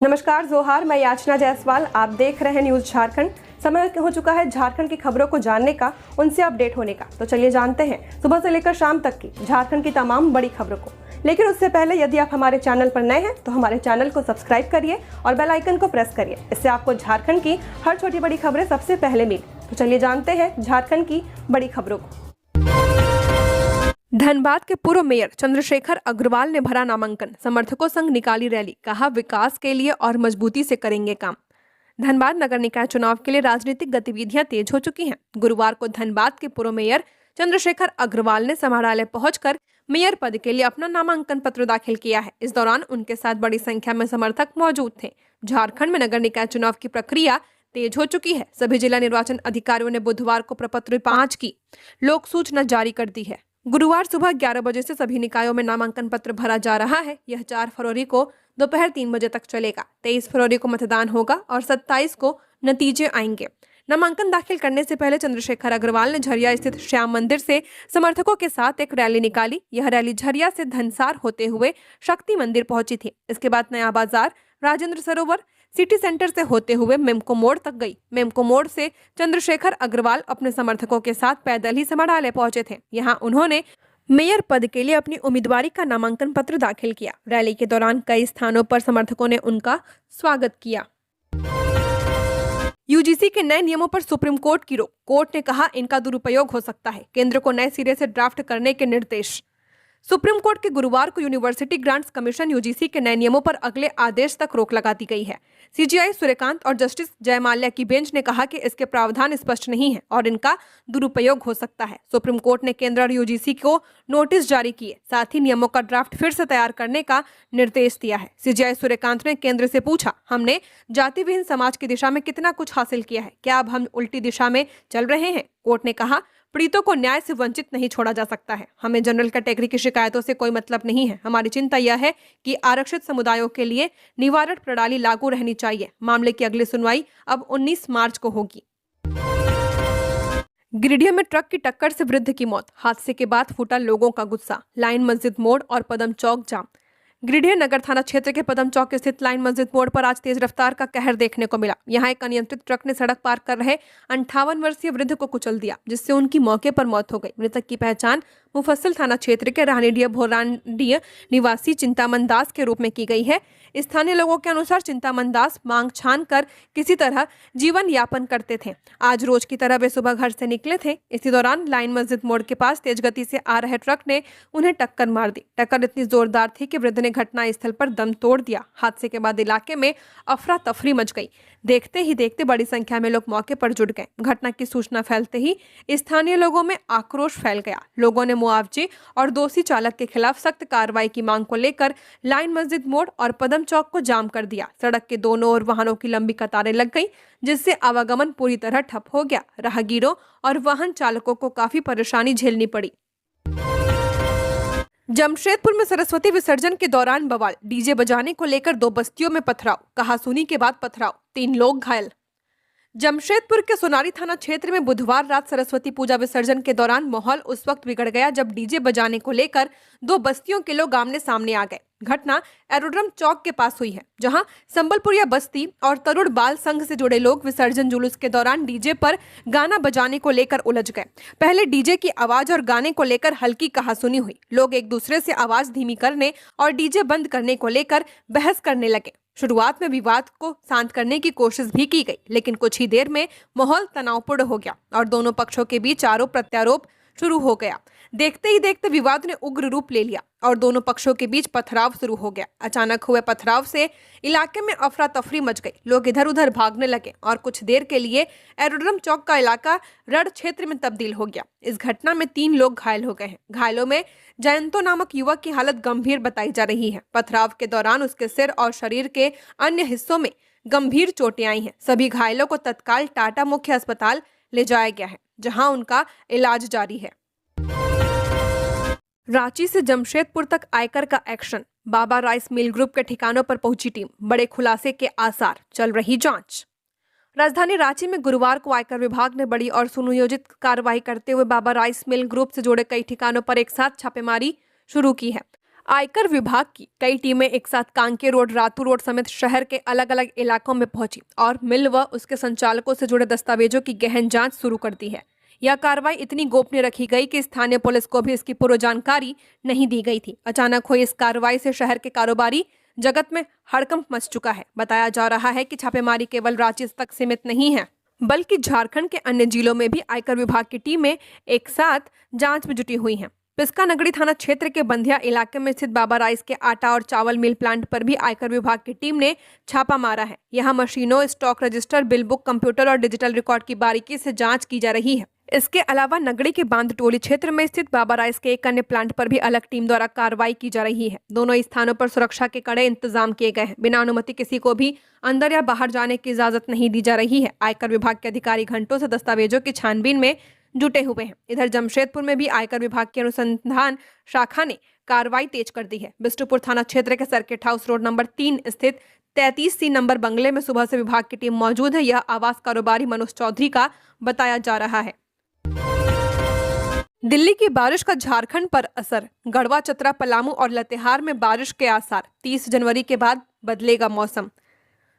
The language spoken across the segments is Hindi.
नमस्कार जोहार, मैं याचना जायसवाल। आप देख रहे हैं न्यूज़ झारखंड। समय हो चुका है झारखंड की खबरों को जानने का, उनसे अपडेट होने का। तो चलिए जानते हैं सुबह से लेकर शाम तक की झारखंड की तमाम बड़ी खबरों को। लेकिन उससे पहले यदि आप हमारे चैनल पर नए हैं तो हमारे चैनल को सब्सक्राइब करिए और बेल आइकन को प्रेस करिए। इससे आपको झारखंड की हर छोटी बड़ी खबरें सबसे पहले मिले। तो चलिए जानते हैं झारखंड की बड़ी खबरों को। धनबाद के पूर्व मेयर चंद्रशेखर अग्रवाल ने भरा नामांकन। समर्थकों संग निकाली रैली, कहा विकास के लिए और मजबूती से करेंगे काम। धनबाद नगर निकाय चुनाव के लिए राजनीतिक गतिविधियां तेज हो चुकी हैं। गुरुवार को धनबाद के पूर्व मेयर चंद्रशेखर अग्रवाल ने समाहरणालय पहुंचकर मेयर पद के लिए अपना नामांकन पत्र दाखिल किया है। इस दौरान उनके साथ बड़ी संख्या में समर्थक मौजूद थे। झारखंड में नगर निकाय चुनाव की प्रक्रिया तेज हो चुकी है। सभी जिला निर्वाचन अधिकारियों ने बुधवार को प्रपत्र 5 की लोक सूचना जारी कर दी है। गुरुवार सुबह 11 बजे से सभी निकायों में नामांकन पत्र भरा जा रहा है। यह 4 फरवरी को दोपहर 3 बजे तक चलेगा। 23 फरवरी को मतदान होगा और 27 को नतीजे आएंगे। नामांकन दाखिल करने से पहले चंद्रशेखर अग्रवाल ने झरिया स्थित श्याम मंदिर से समर्थकों के साथ एक रैली निकाली। यह रैली झरिया से धनसार होते हुए शक्ति मंदिर पहुंची थी। इसके बाद नया बाजार, राजेंद्र सरोवर, सिटी सेंटर से होते हुए मेमको मोड़ तक गई। मेमको मोड़ से चंद्रशेखर अग्रवाल अपने समर्थकों के साथ पैदल ही समाहरणालय पहुंचे थे। यहां उन्होंने मेयर पद के लिए अपनी उम्मीदवारी का नामांकन पत्र दाखिल किया। रैली के दौरान कई स्थानों पर समर्थकों ने उनका स्वागत किया। यूजीसी के नए नियमों पर सुप्रीम कोर्ट की रोक। कोर्ट ने कहा इनका दुरुपयोग हो सकता है। केंद्र को नए सिरे से ड्राफ्ट करने के निर्देश। सुप्रीम कोर्ट के गुरुवार को यूनिवर्सिटी ग्रांट्स कमीशन यूजीसी के नए नियमों पर अगले आदेश तक रोक लगा दी गई है। सीजेआई सूर्यकांत और जस्टिस जयमाल्या की बेंच ने कहा कि इसके प्रावधान स्पष्ट नहीं है और इनका दुरुपयोग हो सकता है। सुप्रीम कोर्ट ने केंद्र और यूजीसी को नोटिस जारी किए, साथ ही नियमों का ड्राफ्ट फिर से तैयार करने का निर्देश दिया है। सीजेआई सूर्यकांत ने केंद्र से पूछा, हमने जाति विहीन समाज की दिशा में कितना कुछ हासिल किया है, क्या अब हम उल्टी दिशा में चल रहे हैं? कोर्ट ने कहा, पीड़ितों को न्याय से वंचित नहीं छोड़ा जा सकता है। हमें जनरल कैटेगरी की शिकायतों से कोई मतलब नहीं है। हमारी चिंता यह है कि आरक्षित समुदायों के लिए निवारण प्रणाली लागू रहनी चाहिए। मामले की अगली सुनवाई अब 19 मार्च को होगी। गिरिडीह में ट्रक की टक्कर से वृद्ध की मौत। हादसे के बाद फूटा लोगों का गुस्सा। लाइन मस्जिद मोड़ और पदम चौक जाम। गिरिडीह नगर थाना क्षेत्र के पदम चौक स्थित लाइन मस्जिद मोड़ पर आज तेज रफ्तार का कहर देखने को मिला। यहां एक अनियंत्रित ट्रक ने सड़क पार कर रहे 58 वर्षीय वृद्ध को कुचल दिया, जिससे उनकी मौके पर मौत हो गई। मृतक की पहचान मुफस्सिल थाना क्षेत्र के रानीडीह भोरांडीह निवासी चिंतामन दास के रूप में की गई है। स्थानीय लोगों के अनुसार चिंतामन दास मांग छान कर किसी तरह जीवन यापन करते थे। आज रोज की तरह वे सुबह घर से निकले थे। इसी दौरान लाइन मस्जिद मोड़ के पास तेज गति से आ रहे ट्रक ने उन्हें टक्कर मार दी। टक्कर इतनी जोरदार थी कि वृद्ध ने घटनास्थल पर दम तोड़ दिया। हादसे के बाद इलाके में अफरा तफरी मच गई। देखते ही देखते बड़ी संख्या में लोग मौके पर जुट गए। घटना की सूचना फैलते ही स्थानीय लोगों में आक्रोश फैल गया। लोगों ने मुआवजे और दोषी चालक के खिलाफ सख्त कार्रवाई की मांग को लेकर लाइन मस्जिद मोड़ और पदम चौक को जाम कर दिया। सड़क के दोनों ओर वाहनों की लंबी कतारें लग गई, जिससे आवागमन पूरी तरह ठप हो गया। राहगीरों और वाहन चालकों को काफी परेशानी झेलनी पड़ी। जमशेदपुर में सरस्वती विसर्जन के दौरान बवाल। डीजे बजाने को लेकर 2 बस्तियों में पथराव। कहासुनी के बाद पथराव, 3 लोग घायल। जमशेदपुर के सोनारी थाना क्षेत्र में बुधवार रात सरस्वती पूजा विसर्जन के दौरान माहौल उस वक्त बिगड़ गया जब डीजे बजाने को लेकर 2 बस्तियों के लोग आमने सामने आ गए। घटना एरोड्रम चौक के पास हुई है, जहां संबलपुरिया बस्ती और तरुण बाल संघ से जुड़े लोग विसर्जन जुलूस के दौरान डीजे पर गाना बजाने को लेकर उलझ गए। पहले डीजे की आवाज और गाने को लेकर हल्की कहासुनी हुई। लोग एक दूसरे से आवाज धीमी करने और डीजे बंद करने को लेकर बहस करने लगे। शुरुआत में विवाद को शांत करने की कोशिश भी की गई, लेकिन कुछ ही देर में माहौल तनावपूर्ण हो गया और दोनों पक्षों के बीच आरोप प्रत्यारोप शुरू हो गया। देखते ही देखते विवाद ने उग्र रूप ले लिया और दोनों पक्षों के बीच पथराव शुरू हो गया। अचानक हुए पथराव से इलाके में अफरा तफरी मच गई। लोग इधर उधर भागने लगे और कुछ देर के लिए एरोड्रम चौक का इलाका रण क्षेत्र में तब्दील हो गया। इस घटना में 3 लोग घायल हो गए हैं। घायलों में जयंतो नामक युवक की हालत गंभीर बताई जा रही है। पथराव के दौरान उसके सिर और शरीर के अन्य हिस्सों में गंभीर चोटें आई हैं। सभी घायलों को तत्काल टाटा मुख्य अस्पताल ले जाया गया है, जहां उनका इलाज जारी है। रांची से जमशेदपुर तक आयकर का एक्शन। बाबा राइस मिल ग्रुप के ठिकानों पर पहुंची टीम। बड़े खुलासे के आसार, चल रही जांच। राजधानी रांची में गुरुवार को आयकर विभाग ने बड़ी और सुनियोजित कार्रवाई करते हुए बाबा राइस मिल ग्रुप से जुड़े कई ठिकानों पर एक साथ छापेमारी शुरू की है। आयकर विभाग की कई टीमें एक साथ कांके रोड, रातू रोड समेत शहर के अलग अलग इलाकों में पहुंची और मिल व उसके संचालकों से जुड़े दस्तावेजों की गहन जांच शुरू कर दी है। यह कार्रवाई इतनी गोपनीय रखी गई कि स्थानीय पुलिस को भी इसकी पूर्व जानकारी नहीं दी गई थी। अचानक हुई इस कार्रवाई से शहर के कारोबारी जगत में हड़कंप मच चुका है। बताया जा रहा है कि छापेमारी केवल रांची तक सीमित नहीं है, बल्कि झारखंड के अन्य जिलों में भी आयकर विभाग की टीमें एक साथ जांच में जुटी हुई हैं। पिस्का नगरी थाना क्षेत्र के बंधिया इलाके में स्थित बाबा राइस के आटा और चावल मिल प्लांट पर भी आयकर विभाग की टीम ने छापा मारा है। यहां मशीनों, stock register, bill book, computer और डिजिटल रिकॉर्ड की बारीकी से जांच की जा रही है। इसके अलावा नगरी के बांध टोली क्षेत्र में स्थित बाबा राइस के एक अन्य प्लांट पर भी अलग टीम द्वारा कार्रवाई की जा रही है। दोनों स्थानों पर सुरक्षा के कड़े इंतजाम किए गए हैं। बिना अनुमति किसी को भी अंदर या बाहर जाने की इजाजत नहीं दी जा रही है। आयकर विभाग के अधिकारी घंटों से दस्तावेजों की छानबीन में जुटे हुए हैं। इधर जमशेदपुर में भी आयकर विभाग की अनुसंधान शाखा ने कार्रवाई तेज कर दी है। बिष्टुपुर थाना क्षेत्र के सर्किट हाउस रोड नंबर 3 स्थित 33C नंबर बंगले में सुबह से विभाग की टीम मौजूद है। यह आवास कारोबारी मनोज चौधरी का बताया जा रहा है। दिल्ली की बारिश का झारखंड पर असर, गढ़वा, चतरा, पलामू और लातेहार में बारिश के आसार। 30 जनवरी के बाद बदलेगा मौसम।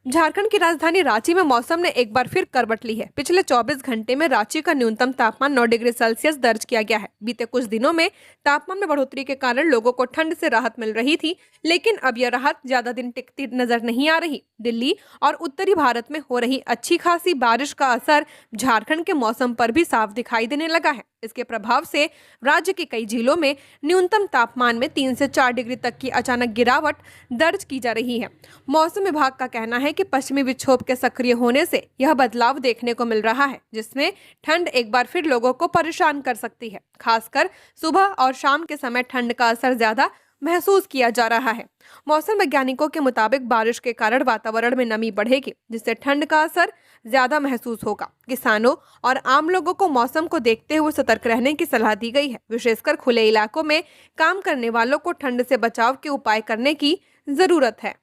झारखंड की राजधानी रांची में मौसम ने एक बार फिर करवट ली है। पिछले 24 घंटे में रांची का न्यूनतम तापमान 9 डिग्री सेल्सियस दर्ज किया गया है। बीते कुछ दिनों में तापमान में बढ़ोतरी के कारण लोगों को ठंड से राहत मिल रही थी, लेकिन अब यह राहत ज्यादा दिन टिकती नजर नहीं आ रही। दिल्ली और उत्तरी भारत में हो रही अच्छी खासी बारिश का असर झारखंड के मौसम पर भी साफ दिखाई देने लगा है। इसके प्रभाव से राज्य के कई जिलों में न्यूनतम तापमान में 3 से 4 डिग्री तक की अचानक गिरावट दर्ज की जा रही है। मौसम विभाग का कहना है कि पश्चिमी विक्षोभ के सक्रिय होने से यह बदलाव देखने को मिल रहा है, जिसमें ठंड एक बार फिर लोगों को परेशान कर सकती है। खासकर सुबह और शाम के समय ठंड का असर ज्यादा महसूस किया जा रहा है। मौसम वैज्ञानिकों के मुताबिक बारिश के कारण वातावरण में नमी बढ़ेगी, जिससे ठंड का असर ज्यादा महसूस होगा। किसानों और आम लोगों को मौसम को देखते हुए सतर्क रहने की सलाह दी गई है। विशेषकर खुले इलाकों में काम करने वालों को ठंड से बचाव के उपाय करने की जरूरत है।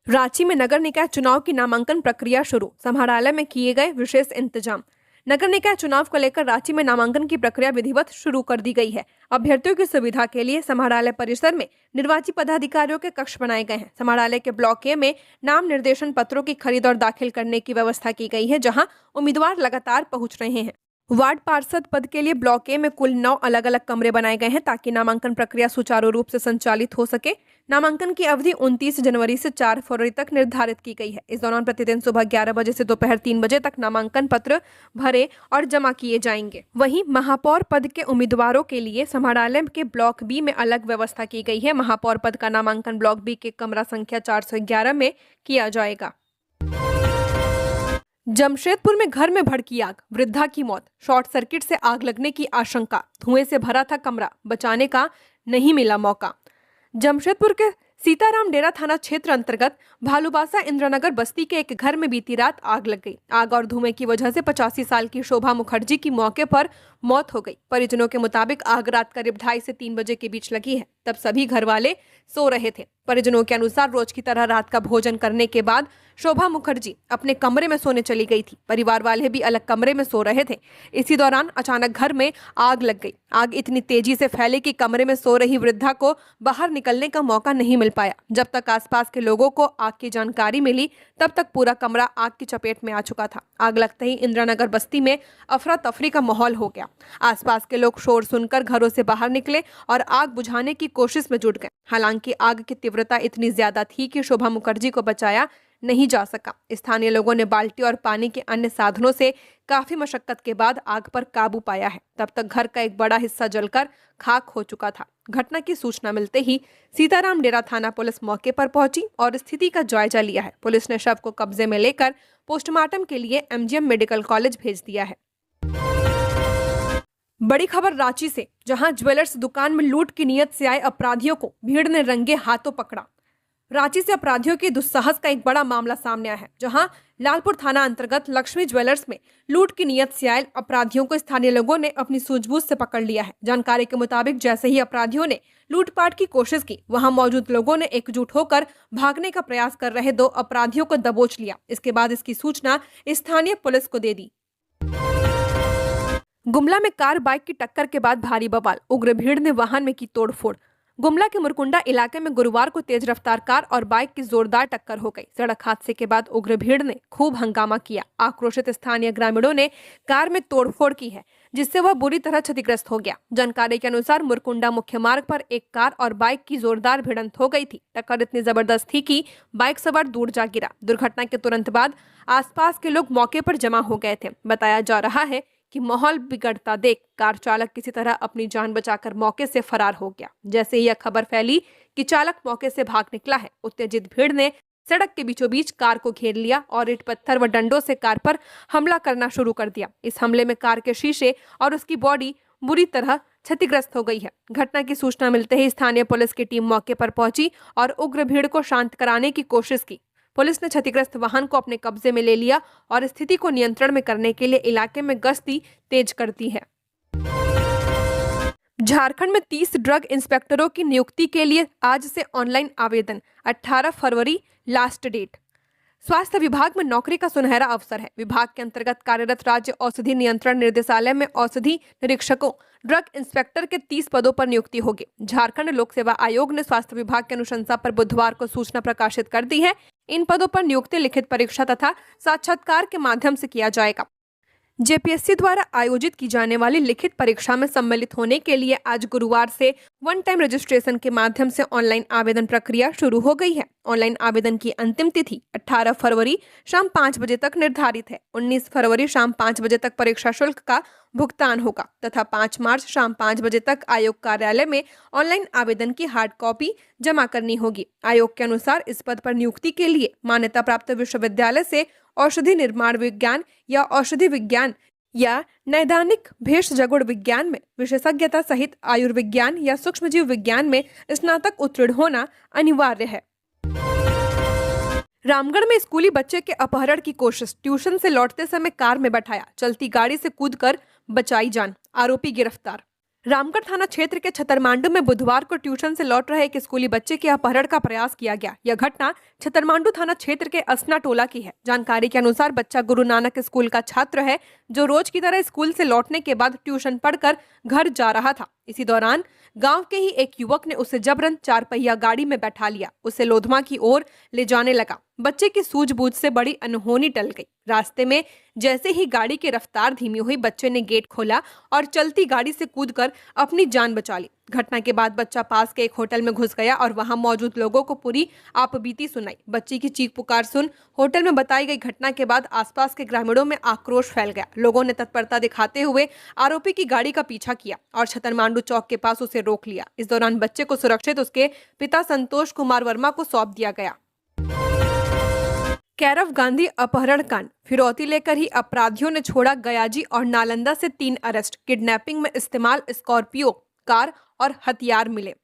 रांची में नगर निकाय चुनाव की नामांकन प्रक्रिया शुरू, समाहरणालय में किए गए विशेष इंतजाम। नगर निकाय चुनाव को लेकर रांची में नामांकन की प्रक्रिया विधिवत शुरू कर दी गई है। अभ्यर्थियों की सुविधा के लिए समाहरणालय परिसर में निर्वाचित पदाधिकारियों के कक्ष बनाए गए हैं। समाहरणालय के ब्लॉक ए में नाम निर्देशन पत्रों की खरीद और दाखिल करने की व्यवस्था की गई है, जहां उम्मीदवार लगातार पहुंच रहे हैं। वार्ड पार्षद पद के लिए ब्लॉक ए में कुल 9 अलग अलग कमरे बनाए गए हैं, ताकि नामांकन प्रक्रिया सुचारू रूप से संचालित हो सके। नामांकन की अवधि 29 जनवरी से 4 फरवरी तक निर्धारित की गई है। इस दौरान प्रतिदिन सुबह 11 बजे से दोपहर 3 बजे तक नामांकन पत्र भरे और जमा किए जाएंगे। वहीं महापौर पद के उम्मीदवारों के लिए समाहरणालय के ब्लॉक बी में अलग व्यवस्था की गई है। महापौर पद का नामांकन ब्लॉक बी के कमरा संख्या 411 में किया जाएगा। जमशेदपुर में घर में भड़की आग, वृद्धा की मौत। शॉर्ट सर्किट से आग लगने की आशंका, धुएं से भरा था कमरा, बचाने का नहीं मिला मौका। जमशेदपुर के सीताराम डेरा थाना क्षेत्र अंतर्गत भालूबासा इंद्रनगर बस्ती के एक घर में बीती रात आग लग गई। आग और धुएं की वजह से 85 साल की शोभा मुखर्जी की मौके पर मौत हो गई। परिजनों के मुताबिक आग रात करीब 2:30 से 3 बजे के बीच लगी है। तब सभी घर वाले सो रहे थे। परिजनों के अनुसार रोज की तरह रात का भोजन करने के बाद शोभा मुखर्जी अपने कमरे में सोने चली गई थी। परिवार वाले भी अलग कमरे में सो रहे थे। इसी दौरान अचानक घर में आग लग गई। आग इतनी तेजी से फैली कि कमरे में सो रही वृद्धा को बाहर निकलने का मौका नहीं मिल पाया। जब तक आसपास के लोगों को आग की जानकारी मिली, तब तक पूरा कमरा आग की चपेट में आ चुका था। आग लगते ही इंद्रनगर बस्ती में अफरा तफरी का माहौल हो गया। आसपास के लोग शोर सुनकर घरों से बाहर निकले और आग बुझाने की कोशिश में जुट गए। हालांकि आग की तीव्रता इतनी ज्यादा थी कि शोभा मुखर्जी को बचाया नहीं जा सका। स्थानीय लोगों ने बाल्टी और पानी के अन्य साधनों से काफी मशक्कत के बाद आग पर काबू पाया है। तब तक घर का एक बड़ा हिस्सा जलकर खाक हो चुका था। घटना की सूचना मिलते ही सीताराम डेरा थाना पुलिस मौके पर पहुंची और स्थिति का जायजा लिया है। पुलिस ने शव को कब्जे में लेकर पोस्टमार्टम के लिए एमजीएम मेडिकल कॉलेज भेज दिया है। बड़ी खबर रांची से, जहां ज्वेलर्स दुकान में लूट की नीयत से आए अपराधियों को भीड़ ने रंगे हाथों पकड़ा। रांची से अपराधियों के दुस्साहस का एक बड़ा मामला सामने आया है, जहां लालपुर थाना अंतर्गत लक्ष्मी ज्वेलर्स में लूट की नीयत से आए अपराधियों को स्थानीय लोगों ने अपनी सूझबूझ से पकड़ लिया है। जानकारी के मुताबिक जैसे ही अपराधियों ने लूटपाट की कोशिश की, वहां मौजूद लोगों ने एकजुट होकर भागने का प्रयास कर रहे 2 अपराधियों को दबोच लिया। इसके बाद इसकी सूचना स्थानीय पुलिस को दे दी। गुमला में कार बाइक की टक्कर के बाद भारी बवाल, उग्र भीड़ ने वाहन में की तोड़फोड़। गुमला के मुरकुंडा इलाके में गुरुवार को तेज रफ्तार कार और बाइक की जोरदार टक्कर हो गई। सड़क हादसे के बाद उग्र भीड़ ने खूब हंगामा किया। आक्रोशित स्थानीय ग्रामीणों ने कार में तोड़फोड़ की है, जिससे वह बुरी तरह क्षतिग्रस्त हो गया। जानकारी के अनुसार मुरकुंडा मुख्य मार्ग पर एक कार और बाइक की जोरदार भिड़ंत हो गई थी। टक्कर इतनी जबरदस्त थी कि बाइक सवार दूर जा गिरा। दुर्घटना के तुरंत बाद आसपास के लोग मौके पर जमा हो गए थे। बताया जा रहा है कि माहौल बिगड़ता देख कार चालक किसी तरह अपनी जान बचाकर मौके से फरार हो गया। जैसे ही यह खबर फैली कि चालक मौके से भाग निकला है, उत्तेजित भीड़ ने सड़क के बीचों बीच कार को घेर लिया और ईंट पत्थर व डंडों से कार पर हमला करना शुरू कर दिया। इस हमले में कार के शीशे और उसकी बॉडी बुरी तरह क्षतिग्रस्त हो गई है। घटना की सूचना मिलते ही स्थानीय पुलिस की टीम मौके पर पहुंची और उग्र भीड़ को शांत कराने की कोशिश की। पुलिस ने क्षतिग्रस्त वाहन को अपने कब्जे में ले लिया और स्थिति को नियंत्रण में करने के लिए इलाके में गश्ती तेज कर दी है। झारखंड में 30 ड्रग इंस्पेक्टरों की नियुक्ति के लिए आज से ऑनलाइन आवेदन, 18 फरवरी लास्ट डेट। स्वास्थ्य विभाग में नौकरी का सुनहरा अवसर है। विभाग के अंतर्गत कार्यरत राज्य औषधि नियंत्रण निर्देशालय में औषधि निरीक्षकों ड्रग इंस्पेक्टर के 30 पदों पर नियुक्ति होगी। झारखंड लोक सेवा आयोग ने स्वास्थ्य विभाग की अनुशंसा पर बुधवार को सूचना प्रकाशित कर दी है। इन पदों पर नियुक्ति लिखित परीक्षा तथा साक्षात्कार के माध्यम से किया जाएगा। जेपीएससी द्वारा आयोजित की जाने वाली लिखित परीक्षा में सम्मिलित होने के लिए आज गुरुवार से वन टाइम रजिस्ट्रेशन के माध्यम से ऑनलाइन आवेदन प्रक्रिया शुरू हो गई है। ऑनलाइन आवेदन की अंतिम तिथि 18 फरवरी शाम 5 बजे तक निर्धारित है। 19 फरवरी शाम 5 बजे तक परीक्षा शुल्क का भुगतान होगा तथा 5 मार्च शाम 5 बजे तक आयोग कार्यालय में ऑनलाइन आवेदन की हार्ड कॉपी जमा करनी होगी। आयोग के अनुसार इस पद पर नियुक्ति के लिए मान्यता प्राप्त विश्वविद्यालय से औषधि निर्माण विज्ञान या औषधि विज्ञान या नैदानिक भेषजगुण विज्ञान में विशेषज्ञता सहित आयुर्विज्ञान या सूक्ष्मजीव विज्ञान में स्नातक उत्तीर्ण होना अनिवार्य है। रामगढ़ में स्कूली बच्चे के अपहरण की कोशिश, ट्यूशन से लौटते समय कार में बैठाया, चलती गाड़ी से कूदकर बचाई जान, आरोपी गिरफ्तार। रामगढ़ थाना क्षेत्र के छतरमांडू में बुधवार को ट्यूशन से लौट रहे एक स्कूली बच्चे के अपहरण का प्रयास किया गया। यह घटना छतरमांडू थाना क्षेत्र के असना टोला की है। जानकारी के अनुसार बच्चा गुरु नानक स्कूल का छात्र है, जो रोज की तरह स्कूल से लौटने के बाद ट्यूशन पढ़कर घर जा रहा था। इसी दौरान गांव के ही एक युवक ने उसे जबरन 4 पहिया गाड़ी में बैठा लिया, उसे लोधमा की ओर ले जाने लगा। बच्चे की सूझबूझ से बड़ी अनहोनी टल गई। रास्ते में जैसे ही गाड़ी की रफ्तार धीमी हुई, बच्चे ने गेट खोला और चलती गाड़ी से कूदकर अपनी जान बचा ली। घटना के बाद बच्चा पास के एक होटल में घुस गया और वहां मौजूद लोगों को पूरी आपबीती सुनाई। बच्ची की चीख पुकार सुन होटल में बताई गई घटना के बाद आसपास के ग्रामीणों में आक्रोश फैल गया। लोगों ने तत्परता दिखाते हुए आरोपी की गाड़ी का पीछा किया और छतरमांडू चौक के पास उसे रोक लिया। इस दौरान बच्चे को सुरक्षित उसके पिता संतोष कुमार वर्मा को सौंप दिया गया। कैरव गांधी अपहरण कांड, फिरौती लेकर ही अपराधियों ने छोड़ा गयाजी और नालंदा से 3 अरेस्ट, किडनैपिंग में इस्तेमाल स्कॉर्पियो कार और हथियार मिले।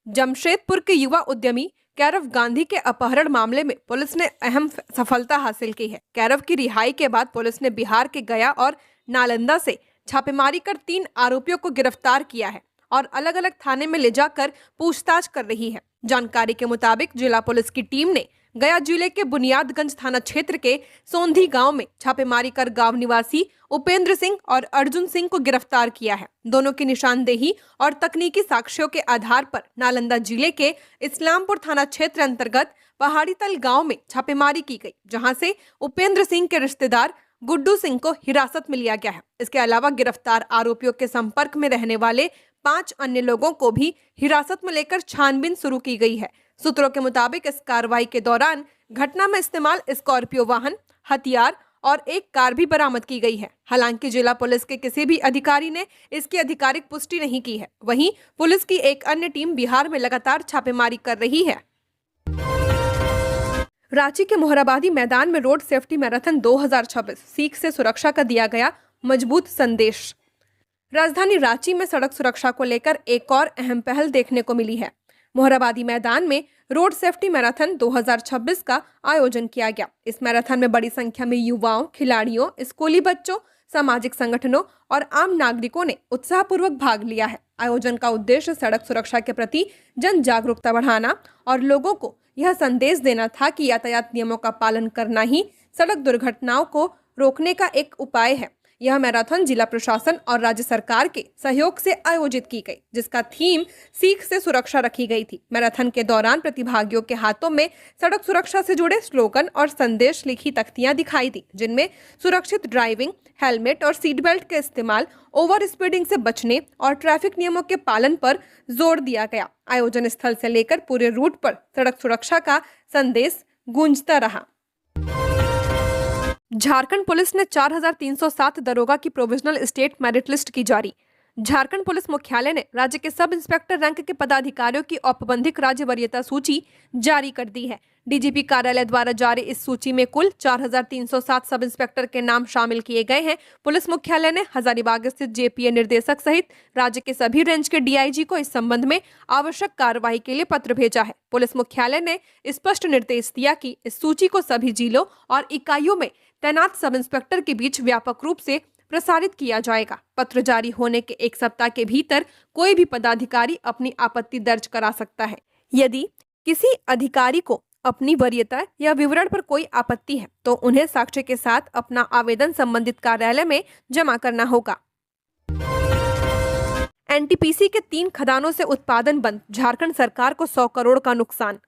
जमशेदपुर के युवा उद्यमी कैरव गांधी के अपहरण मामले में पुलिस ने अहम सफलता हासिल की है। कैरव की रिहाई के बाद पुलिस ने बिहार के गया और नालंदा से छापेमारी कर 3 आरोपियों को गिरफ्तार किया है और अलग अलग थाने में ले जाकर पूछताछ कर रही है। जानकारी के मुताबिक जिला पुलिस की टीम ने गया जिले के बुनियादगंज थाना क्षेत्र के सोंधी गांव में छापेमारी कर गांव निवासी उपेंद्र सिंह और अर्जुन सिंह को गिरफ्तार किया है। दोनों की निशानदेही और तकनीकी साक्ष्यों के आधार पर नालंदा जिले के इस्लामपुर थाना क्षेत्र अंतर्गत पहाड़ीतल गांव में छापेमारी की गई, जहां से उपेंद्र सिंह के रिश्तेदार गुड्डू सिंह को हिरासत में लिया गया है। इसके अलावा गिरफ्तार आरोपियों के संपर्क में रहने वाले 5 अन्य लोगों को भी हिरासत में लेकर छानबीन शुरू की गई है। सूत्रों के मुताबिक इस कार्रवाई के दौरान घटना में इस्तेमाल स्कॉर्पियो वाहन, हथियार और एक कार भी बरामद की गई है। हालांकि जिला पुलिस के किसी भी अधिकारी ने इसकी आधिकारिक पुष्टि नहीं की है। वहीं पुलिस की एक अन्य टीम बिहार में लगातार छापेमारी कर रही है। रांची के मोहराबादी मैदान में रोड सेफ्टी मैराथन 2026 सीख से सुरक्षा का दिया गया मजबूत संदेश। राजधानी रांची में सड़क सुरक्षा को लेकर एक और अहम पहल देखने को मिली है। मोहराबादी मैदान में रोड सेफ्टी मैराथन 2026 का आयोजन किया गया। इस मैराथन में बड़ी संख्या में युवाओं, खिलाड़ियों, स्कूली बच्चों, सामाजिक संगठनों और आम नागरिकों ने उत्साहपूर्वक भाग लिया है। आयोजन का उद्देश्य सड़क सुरक्षा के प्रति जन जागरूकता बढ़ाना और लोगों को यह संदेश देना था कि यातायात नियमों का पालन करना ही सड़क दुर्घटनाओं को रोकने का एक उपाय है। यह मैराथन जिला प्रशासन और राज्य सरकार के सहयोग से आयोजित की गई, जिसका थीम सीख से सुरक्षा रखी गई थी। मैराथन के दौरान प्रतिभागियों के हाथों में सड़क सुरक्षा से जुड़े स्लोगन और संदेश लिखी तख्तियां दिखाई दी, जिनमें सुरक्षित ड्राइविंग, हेलमेट और सीट बेल्ट के इस्तेमाल, ओवर स्पीडिंग से बचने और ट्रैफिक नियमों के पालन पर जोर दिया गया। आयोजन स्थल से लेकर पूरे रूट पर सड़क सुरक्षा का संदेश गूंजता रहा। झारखंड पुलिस ने 4,307 दरोगा की प्रोविजनल स्टेट मेरिट लिस्ट की जारी। झारखंड पुलिस मुख्यालय ने राज्य के सब इंस्पेक्टर रैंक के पदाधिकारियों की औपबंधिक राज्य वरीयता सूची जारी कर दी है। डीजीपी कार्यालय द्वारा जारी इस सूची में कुल 4,307 सब इंस्पेक्टर के नाम शामिल किए गए हैं। पुलिस मुख्यालय ने हजारीबाग स्थित जेपीए निर्देशक सहित राज्य के सभी रेंज के डीआईजी को इस संबंध में आवश्यक कार्रवाई के लिए पत्र भेजा है। पुलिस मुख्यालय ने स्पष्ट निर्देश दिया कि इस सूची को सभी जिलों और इकाइयों में तैनात सब इंस्पेक्टर के बीच व्यापक रूप से प्रसारित किया जाएगा। पत्र जारी होने के 1 सप्ताह के भीतर कोई भी पदाधिकारी अपनी आपत्ति दर्ज करा सकता है। यदि किसी अधिकारी को अपनी वरीयता या विवरण पर कोई आपत्ति है तो उन्हें साक्ष्य के साथ अपना आवेदन संबंधित कार्यालय में जमा करना होगा। एनटीपीसी के 3 खदानों से उत्पादन बंद, झारखंड सरकार को 100 करोड़ का नुकसान।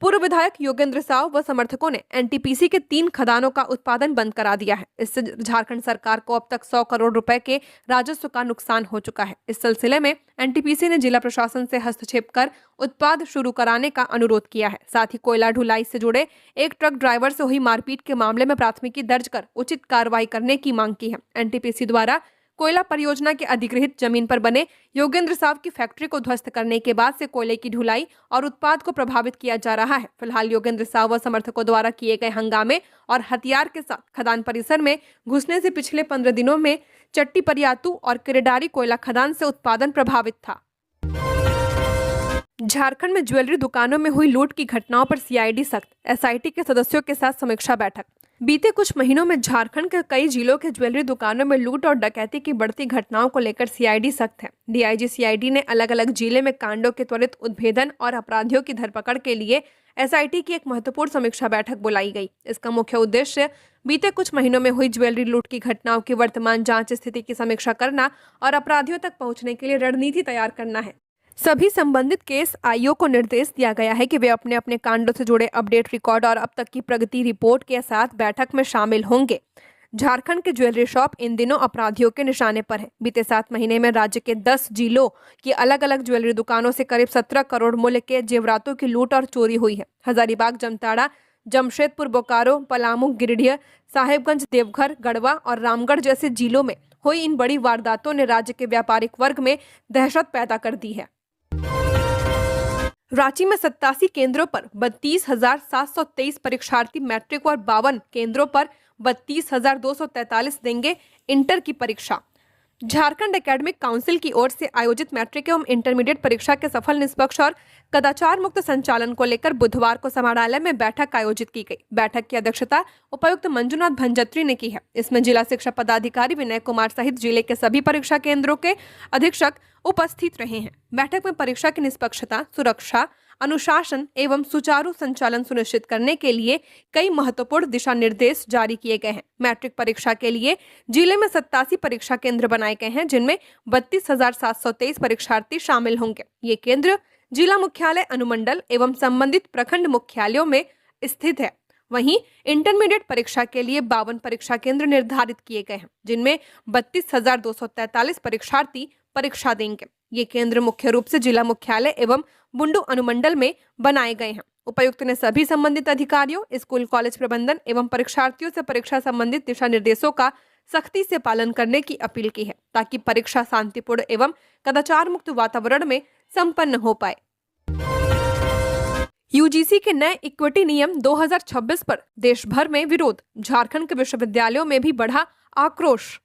पूर्व विधायक योगेंद्र साव व समर्थकों ने एनटीपीसी के 3 खदानों का उत्पादन बंद करा दिया है। इससे झारखंड सरकार को अब तक 100 करोड़ रुपए के राजस्व का नुकसान हो चुका है। इस सिलसिले में एनटीपीसी ने जिला प्रशासन से हस्तक्षेप कर उत्पाद शुरू कराने का अनुरोध किया है। साथ ही कोयला ढुलाई से जुड़े एक ट्रक ड्राइवर से हुई मारपीट के मामले में प्राथमिकी दर्ज कर उचित कार्रवाई करने की मांग की है। एनटीपीसी द्वारा कोयला परियोजना के अधिग्रहित जमीन पर बने योगेंद्र साव की फैक्ट्री को ध्वस्त करने के बाद से कोयले की ढुलाई और उत्पाद को प्रभावित किया जा रहा है। फिलहाल योगेंद्र साव व समर्थकों द्वारा किए गए हंगामे और हथियार के साथ खदान परिसर में घुसने से पिछले 15 दिनों में चट्टी परियातू और किरेडारी कोयला खदान से उत्पादन प्रभावित था। झारखंड में ज्वेलरी दुकानों में हुई लूट की घटनाओं पर सीआईडी सख्त, एसआईटी के सदस्यों के साथ समीक्षा बैठक। बीते कुछ महीनों में झारखंड के कई जिलों के ज्वेलरी दुकानों में लूट और डकैती की बढ़ती घटनाओं को लेकर सीआईडी सख्त है। डीआईजी सीआईडी ने अलग अलग जिले में कांडों के त्वरित उद्भेदन और अपराधियों की धरपकड़ के लिए एसआईटी की एक महत्वपूर्ण समीक्षा बैठक बुलाई गई। इसका मुख्य उद्देश्य बीते कुछ महीनों में हुई ज्वेलरी लूट की घटनाओं की वर्तमान जांच स्थिति की समीक्षा करना और अपराधियों तक पहुंचने के लिए रणनीति तैयार करना है। सभी संबंधित केस आईओ को निर्देश दिया गया है कि वे अपने अपने कांडों से जुड़े अपडेट रिकॉर्ड और अब तक की प्रगति रिपोर्ट के साथ बैठक में शामिल होंगे। झारखंड के ज्वेलरी शॉप इन दिनों अपराधियों के निशाने पर है। बीते 7 महीने में राज्य के 10 जिलों की अलग अलग ज्वेलरी दुकानों से करीब 17 करोड़ मूल्य के जेवरातों की लूट और चोरी हुई है। हजारीबाग, जमताड़ा, जमशेदपुर, बोकारो, पलामू, गिरिडीह, साहेबगंज, देवघर, गढ़वा और रामगढ़ जैसे जिलों में हुई इन बड़ी वारदातों ने राज्य के व्यापारिक वर्ग में दहशत पैदा कर दी है। रांची में 87 केंद्रों पर 32,723 परीक्षार्थी मैट्रिक और 52 केंद्रों पर 32,243 देंगे इंटर की परीक्षा। झारखंड एकेडमिक काउंसिल की ओर से आयोजित मैट्रिक एवं इंटरमीडिएट परीक्षा के सफल, निष्पक्ष और कदाचार मुक्त संचालन को लेकर बुधवार को समाहरणालय में बैठक आयोजित की गई। बैठक की अध्यक्षता उपायुक्त मंजुनाथ भंजत्री ने की है। इसमें जिला शिक्षा पदाधिकारी विनय कुमार सहित जिले के सभी परीक्षा केंद्रों के अधीक्षक उपस्थित रहे हैं। बैठक में परीक्षा की निष्पक्षता, सुरक्षा, अनुशासन एवं सुचारू संचालन सुनिश्चित करने के लिए कई महत्वपूर्ण दिशा निर्देश जारी किए गए हैं। मैट्रिक परीक्षा के लिए जिले में 87 परीक्षा केंद्र बनाए गए हैं, जिनमें 32,723 परीक्षार्थी शामिल होंगे। ये केंद्र जिला मुख्यालय, अनुमंडल एवं संबंधित प्रखंड मुख्यालयों में स्थित है। वहीं इंटरमीडिएट परीक्षा के लिए 52 परीक्षा केंद्र निर्धारित किए गए हैं, जिनमें 32,243 परीक्षार्थी परीक्षा देंगे। ये केंद्र मुख्य रूप से जिला मुख्यालय एवं बुंडू अनुमंडल में बनाए गए हैं। उपायुक्त ने सभी संबंधित अधिकारियों, स्कूल कॉलेज प्रबंधन एवं परीक्षार्थियों से परीक्षा संबंधित दिशा निर्देशों का सख्ती से पालन करने की अपील की है, ताकि परीक्षा शांतिपूर्ण एवं कदाचार मुक्त वातावरण में संपन्न हो पाए। यूजीसी के नए इक्विटी नियम 2026 पर देश भर में विरोध, झारखंड के विश्वविद्यालयों में भी बढ़ा आक्रोश।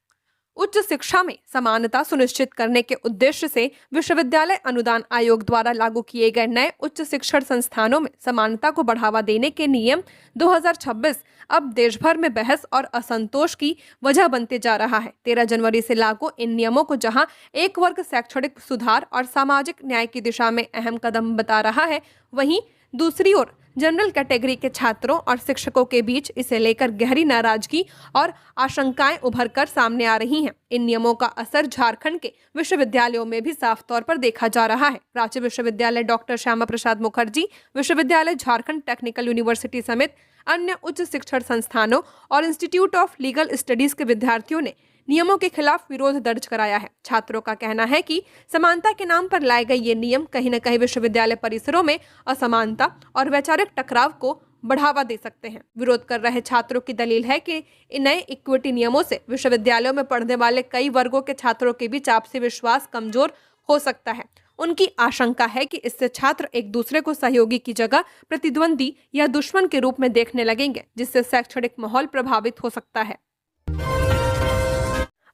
उच्च शिक्षा में समानता सुनिश्चित करने के उद्देश्य से विश्वविद्यालय अनुदान आयोग द्वारा लागू किए गए नए उच्च शिक्षण संस्थानों में समानता को बढ़ावा देने के नियम 2026 अब देश भर में बहस और असंतोष की वजह बनते जा रहा है। 13 जनवरी से लागू इन नियमों को जहां एक वर्ग शैक्षणिक सुधार और सामाजिक न्याय की दिशा में अहम कदम बता रहा है, वहीं दूसरी ओर जनरल कैटेगरी के छात्रों और शिक्षकों के बीच इसे लेकर गहरी नाराजगी और आशंकाएं उभर कर सामने आ रही हैं। इन नियमों का असर झारखंड के विश्वविद्यालयों में भी साफ तौर पर देखा जा रहा है। राज्य विश्वविद्यालय डॉक्टर श्यामा प्रसाद मुखर्जी विश्वविद्यालय, झारखंड टेक्निकल यूनिवर्सिटी समेत अन्य उच्च शिक्षण संस्थानों और इंस्टीट्यूट ऑफ लीगल स्टडीज के विद्यार्थियों ने नियमों के खिलाफ विरोध दर्ज कराया है। छात्रों का कहना है कि समानता के नाम पर लाए गए ये नियम कहीं न कहीं विश्वविद्यालय परिसरों में असमानता और वैचारिक टकराव को बढ़ावा दे सकते हैं। विरोध कर रहे छात्रों की दलील है कि इन नए इक्विटी नियमों से विश्वविद्यालयों में पढ़ने वाले कई वर्गों के छात्रों के बीच आपसी विश्वास कमजोर हो सकता है। उनकी आशंका है कि इससे छात्र एक दूसरे को सहयोगी की जगह प्रतिद्वंदी या दुश्मन के रूप में देखने लगेंगे, जिससे शैक्षणिक माहौल प्रभावित हो सकता है।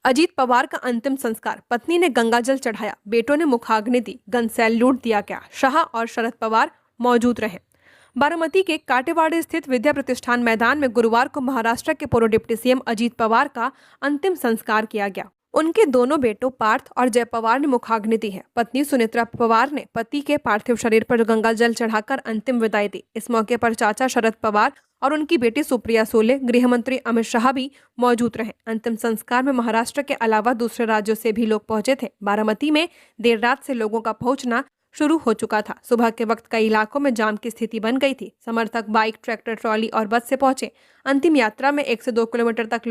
अजीत पवार का अंतिम संस्कार, पत्नी ने गंगाजल चढ़ाया, बेटों ने मुखाग्नि दी, गन सैल्यूट दिया गया। शाह और शरद पवार मौजूद रहे। बारामती के काटेवाड़ी स्थित विद्या प्रतिष्ठान मैदान में गुरुवार को महाराष्ट्र के पूर्व डिप्टी सीएम अजीत पवार का अंतिम संस्कार किया गया। उनके दोनों बेटों पार्थ और जय पवार ने मुखाग्नि दी है। पत्नी सुनेत्रा पवार ने पति के पार्थिव शरीर पर गंगाजल चढ़ाकर अंतिम विदाई दी। इस मौके पर चाचा शरद पवार और उनकी बेटी सुप्रिया सोले, गृह मंत्री अमित शाह भी मौजूद रहे। अंतिम संस्कार में महाराष्ट्र के अलावा दूसरे राज्यों से भी लोग पहुंचे थे। बारामती में देर रात से लोगों का पहुंचना शुरू हो चुका था। सुबह के वक्त कई इलाकों में जाम की स्थिति बन गई थी। समर्थक बाइक, ट्रैक्टर, ट्रॉली और बस से पहुंचे। अंतिम यात्रा में 1 से 2 किलोमीटर तक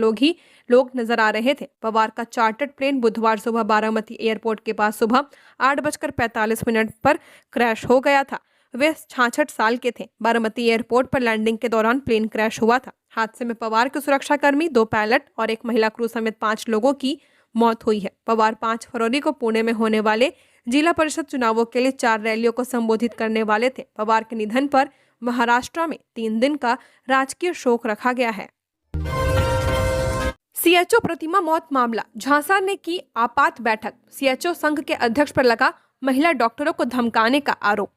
लोग नजर आ रहे थे। पवार का चार्टर्ड प्लेन बुधवार सुबह बारामती एयरपोर्ट के पास सुबह 8:45 पर क्रैश हो गया था। वे 66 साल के थे। बारामती एयरपोर्ट पर लैंडिंग के दौरान प्लेन क्रैश हुआ था। हादसे में पवार के सुरक्षाकर्मी, 2 पायलट और 1 महिला क्रू समेत 5 लोगों की मौत हुई है। पवार 5 फरवरी को पुणे में होने वाले जिला परिषद चुनावों के लिए 4 रैलियों को संबोधित करने वाले थे। पवार के निधन पर महाराष्ट्र में 3 दिन का राजकीय शोक रखा गया है। सीएचओ प्रतिमा मौत मामला, झांसा ने की आपात बैठक। सीएचओ संघ के अध्यक्ष पर लगा महिला डॉक्टरों को धमकाने का आरोप।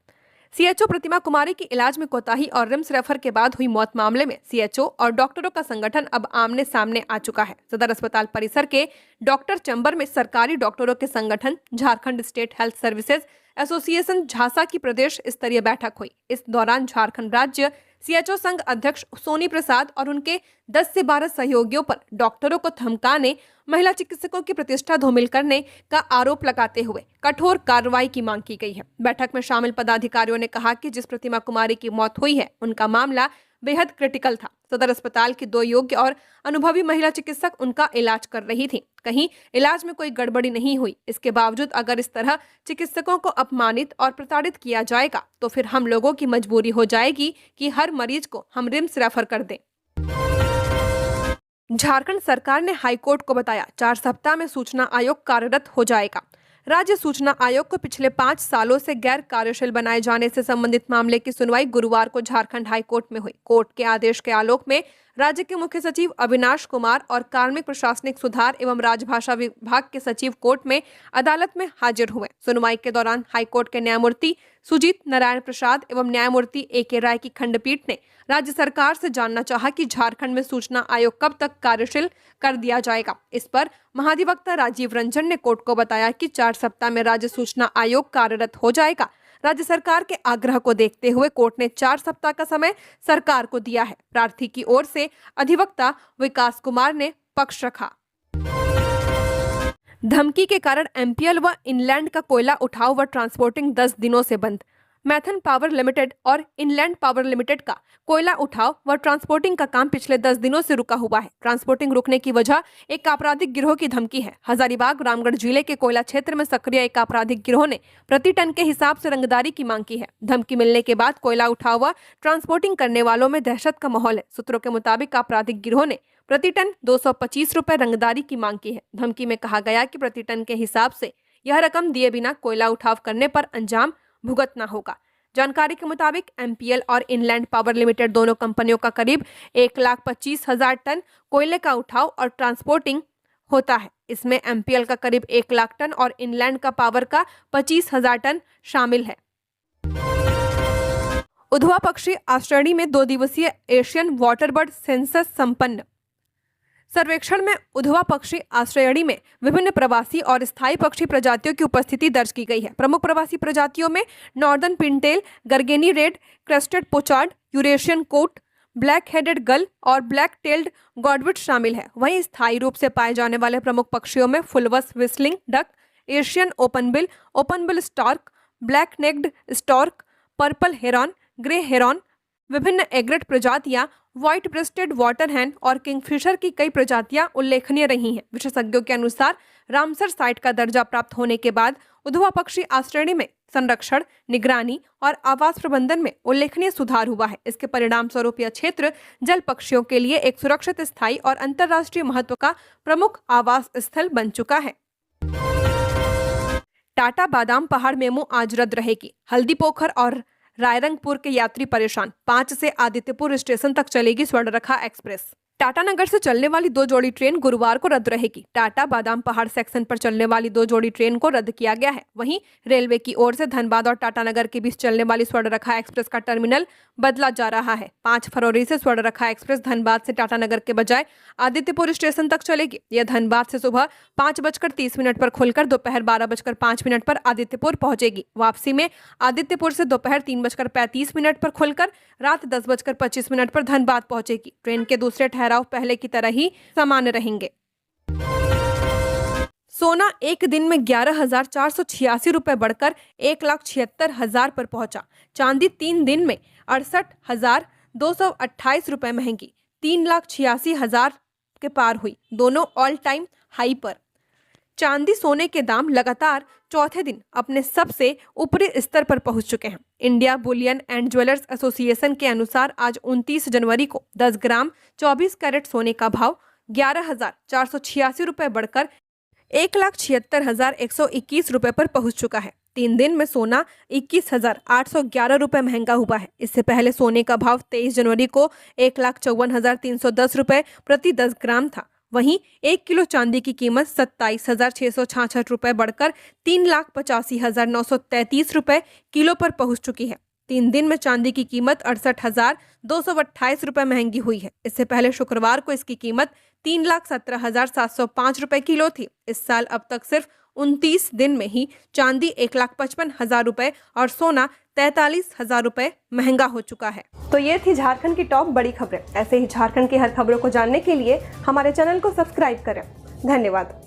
सीएचओ प्रतिमा कुमारी की इलाज में कोताही और रिम्स रेफर के बाद हुई मौत मामले में सीएचओ और डॉक्टरों का संगठन अब आमने सामने आ चुका है। सदर अस्पताल परिसर के डॉक्टर चैम्बर में सरकारी डॉक्टरों के संगठन Jharkhand state health services association झांसा की प्रदेश स्तरीय बैठक हुई। इस दौरान झारखंड राज्य सीएचओ संघ अध्यक्ष सोनी प्रसाद और उनके 10 से 12 सहयोगियों पर डॉक्टरों को धमकाने, महिला चिकित्सकों की प्रतिष्ठा धूमिल करने का आरोप लगाते हुए कठोर कार्रवाई की मांग की गई है। बैठक में शामिल पदाधिकारियों ने कहा कि जिस प्रतिमा कुमारी की मौत हुई है उनका मामला बेहद क्रिटिकल था। सदर अस्पताल की 2 योग्य और अनुभवी महिला चिकित्सक उनका इलाज कर रही थी। कहीं इलाज में कोई गड़बड़ी नहीं हुई। इसके बावजूद अगर इस तरह चिकित्सकों को अपमानित और प्रताड़ित किया जाएगा तो फिर हम लोगों की मजबूरी हो जाएगी कि हर मरीज को हम रिम्स रेफर कर दें। झारखंड सरकार ने हाईकोर्ट को बताया 4 सप्ताह में सूचना आयोग कार्यरत हो जाएगा। राज्य सूचना आयोग को पिछले 5 सालों से गैर कार्यशील बनाए जाने से संबंधित मामले की सुनवाई गुरुवार को झारखंड हाईकोर्ट में हुई। कोर्ट के आदेश के आलोक में राज्य के मुख्य सचिव अविनाश कुमार और कार्मिक प्रशासनिक सुधार एवं राजभाषा विभाग के सचिव कोर्ट में अदालत में हाजिर हुए। सुनवाई के दौरान हाईकोर्ट के न्यायमूर्ति सुजीत नारायण प्रसाद एवं न्यायमूर्ति ए.के. राय की खंडपीठ ने राज्य सरकार से जानना चाहा कि झारखंड में सूचना आयोग कब तक कार्यशील कर दिया जाएगा। इस पर महाधिवक्ता राजीव रंजन ने कोर्ट को बताया कि 4 सप्ताह में राज्य सूचना आयोग कार्यरत हो जाएगा। राज्य सरकार के आग्रह को देखते हुए कोर्ट ने 4 सप्ताह का समय सरकार को दिया है। प्रार्थी की ओर से अधिवक्ता विकास कुमार ने पक्ष रखा। धमकी के कारण एमपीएल व इनलैंड का कोयला उठाव व ट्रांसपोर्टिंग 10 दिनों से बंद। मैथन पावर लिमिटेड और इनलैंड पावर लिमिटेड का कोयला उठाव व ट्रांसपोर्टिंग का काम पिछले 10 दिनों से रुका हुआ है। ट्रांसपोर्टिंग रुकने की वजह एक आपराधिक गिरोह की धमकी है। हजारीबाग रामगढ़ जिले के कोयला क्षेत्र में सक्रिय एक आपराधिक गिरोह ने प्रति टन के हिसाब से रंगदारी की मांग की है। धमकी मिलने के बाद कोयला उठाव व ट्रांसपोर्टिंग करने वालों में दहशत का माहौल है। सूत्रों के मुताबिक आपराधिक गिरोह ने प्रति टन 225 रुपए रंगदारी की मांग की है। धमकी में कहा गया कि प्रति टन के हिसाब से यह रकम दिए बिना कोयला उठाव करने पर अंजाम भुगतना होगा। जानकारी के मुताबिक एमपीएल और इनलैंड पावर लिमिटेड दोनों कंपनियों का करीब 1,25,000 टन कोयले का उठाव और ट्रांसपोर्टिंग होता है। इसमें एमपीएल का करीब 1 लाख टन और इनलैंड का पावर का 25,000 टन शामिल है। उधवा पक्षी आश्रयणी में 2 दिवसीय एशियन वाटरबर्ड सेंसस संपन्न। सर्वेक्षण में उधवा पक्षी आश्रयणी में विभिन्न प्रवासी और स्थायी पक्षी प्रजातियों की उपस्थिति दर्ज की गई है। प्रमुख प्रवासी प्रजातियों में northern pintail, garganey red, crested pochard, Eurasian coot, black headed gull और ब्लैक टेल्ड गॉडविट शामिल है। वहीं स्थायी रूप से पाए जाने वाले प्रमुख पक्षियों में fulvous whistling duck, Asian openbill stork, black necked stork, purple heron, grey heron, विभिन्न एग्रेट प्रजातियां, व्हाइट ब्रेस्टेड वाटर हैन और किंगफिशर की कई प्रजातियां उल्लेखनीय रही हैं। विशेषज्ञों के अनुसार रामसर साइट का दर्जा प्राप्त होने के बाद उधवा पक्षी आश्रयणी में संरक्षण, निगरानी और आवास प्रबंधन में उल्लेखनीय सुधार हुआ है। इसके परिणाम स्वरूप यह क्षेत्र जल पक्षियों के लिए एक सुरक्षित, स्थायी और अंतर्राष्ट्रीय महत्व का प्रमुख आवास स्थल बन चुका है। टाटा बादाम पहाड़ मेमू आज रद्द रहेगी। हल्दीपोखर और रायरंगपुर के यात्री परेशान। 5 से आदित्यपुर स्टेशन तक चलेगी स्वर्णरेखा एक्सप्रेस। टाटानगर से चलने वाली 2 जोड़ी ट्रेन गुरुवार को रद्द रहेगी। टाटा बादाम पहाड़ सेक्शन पर चलने वाली 2 जोड़ी ट्रेन को रद्द किया गया है। वहीं रेलवे की ओर से धनबाद और टाटानगर के बीच चलने वाली स्वर्णरेखा एक्सप्रेस का टर्मिनल बदला जा रहा है। 5 फरवरी से स्वर्णरेखा एक्सप्रेस धनबाद से टाटानगर के बजाय आदित्यपुर स्टेशन तक चलेगी। यह धनबाद से सुबह 5:30 पर खुलकर दोपहर 12:05 पर आदित्यपुर पहुंचेगी। वापसी में आदित्यपुर से दोपहर 3:35 पर खुलकर रात 10:25 पर धनबाद पहुंचेगी। ट्रेन के दूसरे ठहराव पहले की तरह ही सामान्य रहेंगे। सोना एक दिन में 11,486 रुपए बढ़कर 1,76,000 पर पहुंचा। चांदी 3 दिन में 68,228 रुपए महंगी 3,86,000 के पार हुई, दोनों ऑल टाइम हाई पर। चांदी सोने के दाम लगातार चौथे दिन अपने सबसे ऊपरी स्तर पर पहुंच चुके हैं। India Boolean and jewellers association के अनुसार आज 29 जनवरी को 10 ग्राम 24 कैरेट सोने का भाव 11,486 रुपए बढ़कर 1,76,121 रुपए पर पहुंच चुका है। 3 दिन में सोना 21,811 रुपए महंगा हुआ है। इससे पहले सोने का भाव 23 जनवरी को 1,54,310 रुपए प्रति 10 ग्राम था। वहीं 1 किलो चांदी की कीमत 27,666 रुपए बढ़कर 3,85,933 रुपए किलो पर पहुंच चुकी है। 3 दिन में चांदी की कीमत 68,228 रुपए महंगी हुई है। इससे पहले शुक्रवार को इसकी कीमत 3,17,705 रुपए किलो थी। इस साल अब तक सिर्फ 29 दिन में ही चांदी 1,55,000 रुपए और सोना 43,000 रुपए महंगा हो चुका है। तो ये थी झारखंड की टॉप बड़ी खबरें। ऐसे ही झारखंड की हर खबरों को जानने के लिए हमारे चैनल को सब्सक्राइब करें। धन्यवाद।